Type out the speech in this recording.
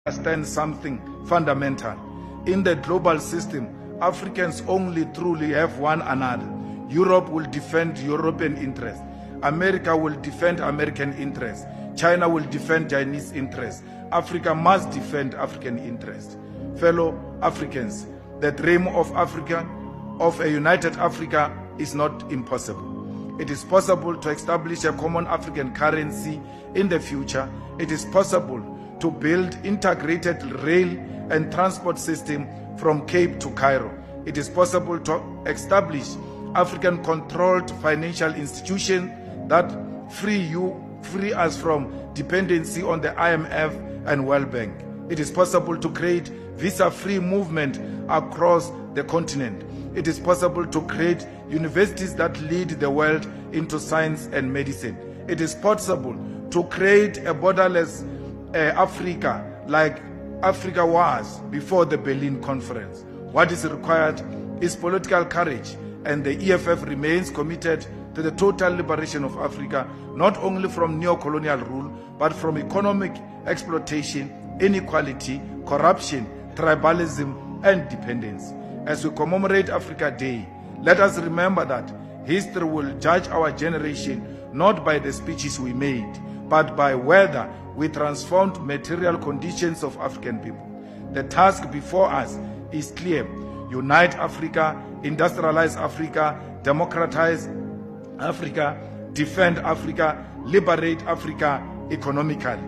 understand something fundamental. In the global system, Africans only truly have one another. Europe will defend European interests. America will defend American interests. China will defend Chinese interests. Africa must defend African interests. Fellow Africans, the dream of Africa, of a united Africa, is not impossible. It is possible to establish a common African currency in the future. It is possible to build integrated rail and transport system from Cape to Cairo. It is possible to establish African-controlled financial institutions that free us from dependency on the IMF and World Bank. It is possible to create visa-free movement across the continent. It is possible to create universities that lead the world into science and medicine. It is possible to create a borderless Africa like Africa was before the Berlin Conference. What is required is political courage, and the EFF remains committed to the total liberation of Africa, not only from neo-colonial rule, but from economic exploitation, inequality, corruption, tribalism, and dependence. As we commemorate Africa Day, let us remember that history will judge our generation not by the speeches we made, but by whether we transformed material conditions of African people. The task before us is clear: unite Africa, industrialize Africa, democratize Africa, defend Africa, liberate Africa economically.